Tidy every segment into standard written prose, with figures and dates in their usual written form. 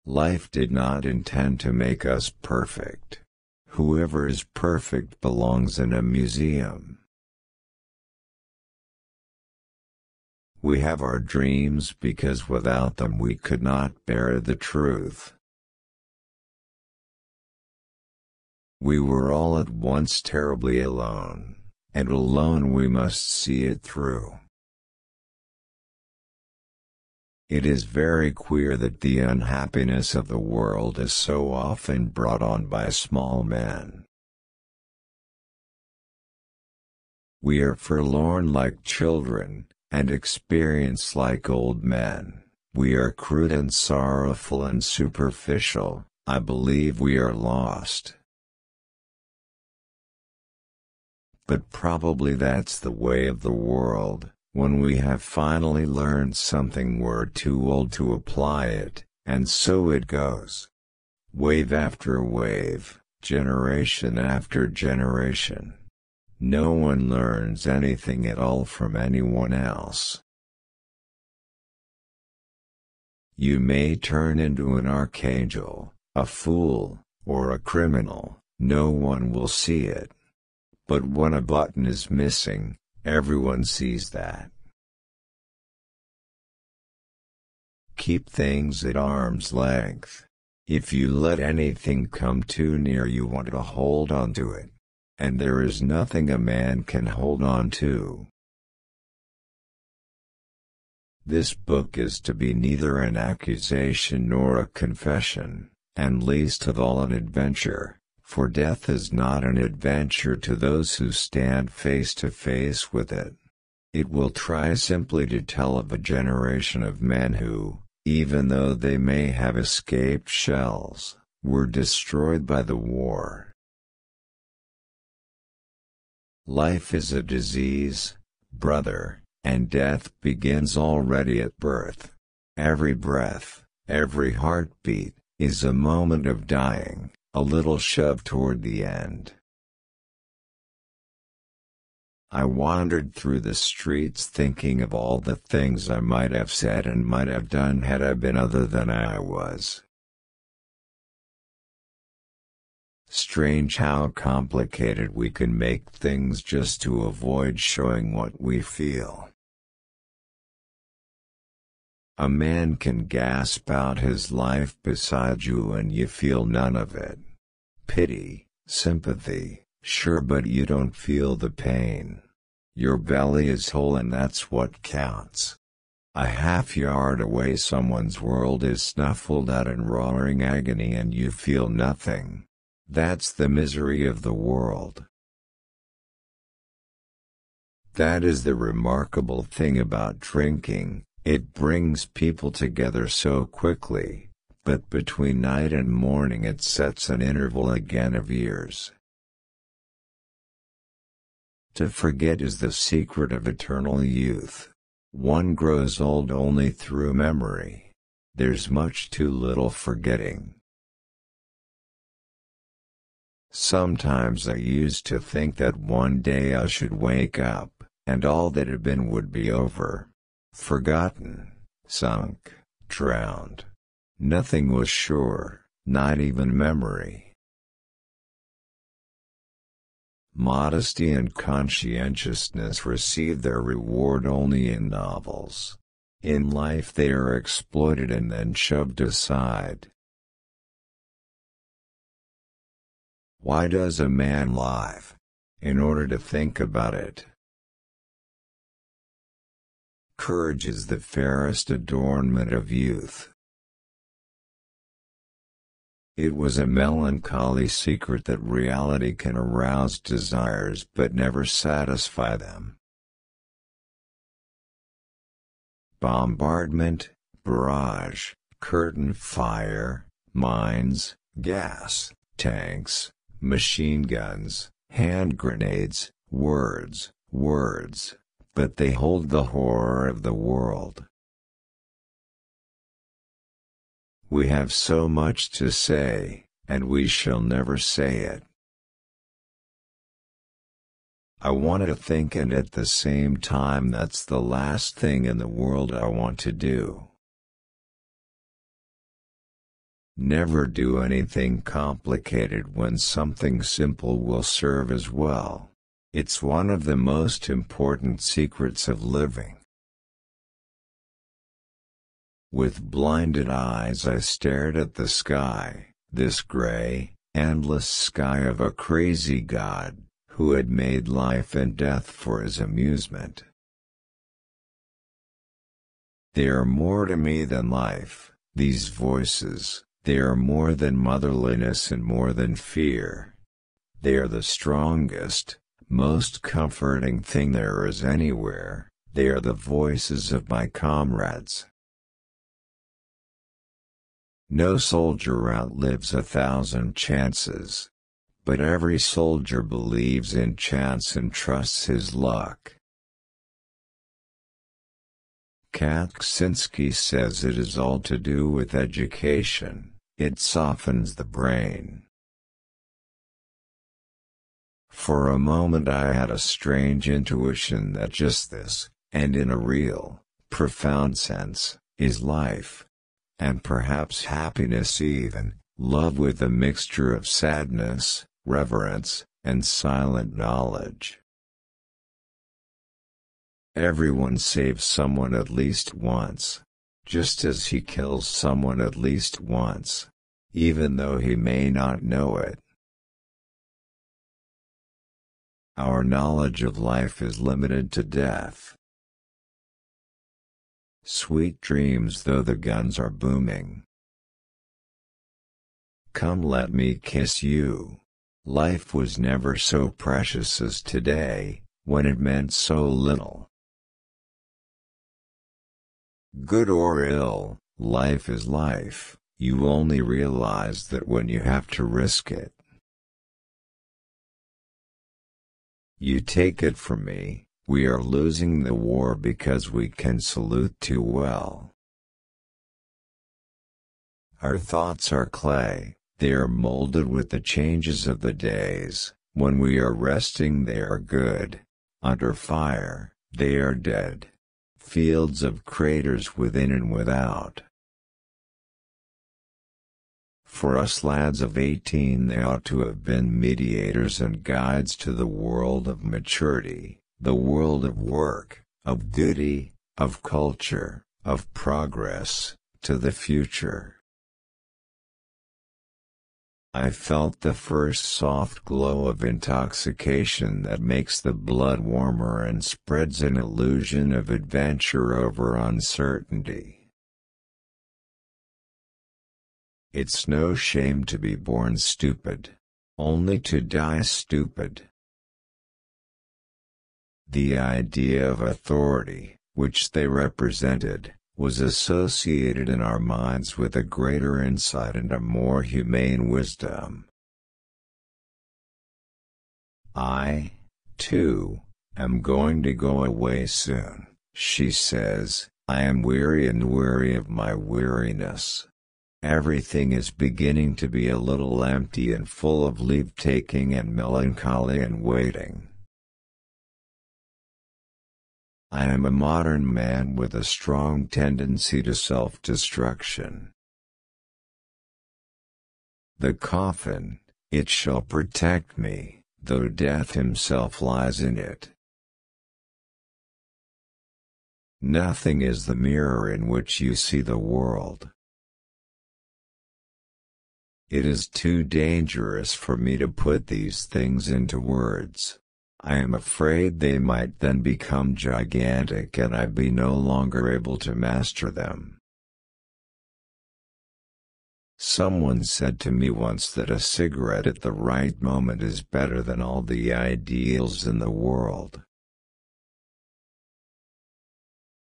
Life did not intend to make us perfect. Whoever is perfect belongs in a museum. We have our dreams because without them we could not bear the truth. We were all at once terribly alone, and alone we must see it through. It is very queer that the unhappiness of the world is so often brought on by small men. We are forlorn like children, and experience like old men. We are crude and sorrowful and superficial. I believe we are lost. But probably that's the way of the world. When we have finally learned something, we're too old to apply it, and so it goes. Wave after wave, generation after generation. No one learns anything at all from anyone else. You may turn into an archangel, a fool, or a criminal, no one will see it. But when a button is missing, everyone sees that. Keep things at arm's length. If you let anything come too near, you want to hold on to it. And there is nothing a man can hold on to. This book is to be neither an accusation nor a confession, and least of all an adventure, for death is not an adventure to those who stand face to face with it. It will try simply to tell of a generation of men who, even though they may have escaped shells, were destroyed by the war. Life is a disease, brother, and death begins already at birth. Every breath, every heartbeat, is a moment of dying, a little shove toward the end. I wandered through the streets thinking of all the things I might have said and might have done had I been other than I was. Strange how complicated we can make things just to avoid showing what we feel. A man can gasp out his life beside you and you feel none of it. Pity, sympathy, sure, but you don't feel the pain. Your belly is whole and that's what counts. A half-yard away someone's world is snuffled out in roaring agony and you feel nothing. That's the misery of the world. That is the remarkable thing about drinking, it brings people together so quickly, but between night and morning it sets an interval again of years. To forget is the secret of eternal youth. One grows old only through memory. There's much too little forgetting. Sometimes I used to think that one day I should wake up, and all that had been would be over. Forgotten, sunk, drowned. Nothing was sure, not even memory. Modesty and conscientiousness receive their reward only in novels. In life they are exploited and then shoved aside. Why does a man live? In order to think about it. Courage is the fairest adornment of youth. It was a melancholy secret that reality can arouse desires but never satisfy them. Bombardment, barrage, curtain fire, mines, gas, tanks, machine guns, hand grenades, words, but they hold the horror of the world. We have so much to say, and we shall never say it. I want to think, and at the same time that's the last thing in the world I want to do. Never do anything complicated when something simple will serve as well. It's one of the most important secrets of living. With blinded eyes I stared at the sky, this gray, endless sky of a crazy God, who had made life and death for his amusement. They are more to me than life, these voices, they are more than motherliness and more than fear. They are the strongest, most comforting thing there is anywhere, they are the voices of my comrades. No soldier outlives 1,000 chances. But every soldier believes in chance and trusts his luck. Kaczynski says it is all to do with education, it softens the brain. For a moment I had a strange intuition that just this, and in a real, profound sense, is life. And perhaps happiness even, love with a mixture of sadness, reverence, and silent knowledge. Everyone saves someone at least once, just as he kills someone at least once, even though he may not know it. Our knowledge of life is limited to death. Sweet dreams though the guns are booming. Come let me kiss you. Life was never so precious as today, when it meant so little. Good or ill, life is life, you only realize that when you have to risk it. You take it from me, we are losing the war because we can salute too well. Our thoughts are clay, they are molded with the changes of the days, when we are resting they are good, under fire, they are dead. Fields of craters within and without. For us lads of 18 they ought to have been mediators and guides to the world of maturity, the world of work, of duty, of culture, of progress, to the future. I felt the first soft glow of intoxication that makes the blood warmer and spreads an illusion of adventure over uncertainty. It's no shame to be born stupid, only to die stupid. The idea of authority, which they represented, was associated in our minds with a greater insight and a more humane wisdom. I, too, am going to go away soon, she says, I am weary and weary of my weariness. Everything is beginning to be a little empty and full of leave-taking and melancholy and waiting. I am a modern man with a strong tendency to self-destruction. The coffin, it shall protect me, though death himself lies in it. Nothing is the mirror in which you see the world. It is too dangerous for me to put these things into words. I am afraid they might then become gigantic and I be no longer able to master them. Someone said to me once that a cigarette at the right moment is better than all the ideals in the world.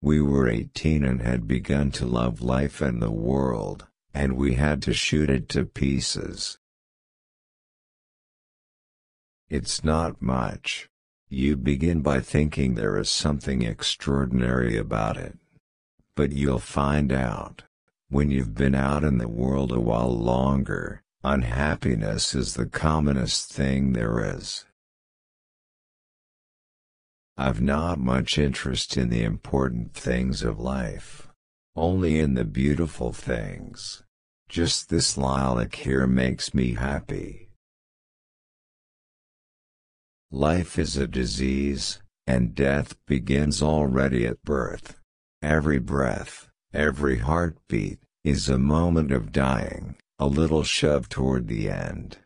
We were 18 and had begun to love life and the world, and we had to shoot it to pieces. It's not much. You begin by thinking there is something extraordinary about it. But you'll find out, when you've been out in the world a while longer, unhappiness is the commonest thing there is. I've not much interest in the important things of life. Only in the beautiful things. Just this lilac here makes me happy. Life is a disease, and death begins already at birth. Every breath, every heartbeat, is a moment of dying, a little shove toward the end.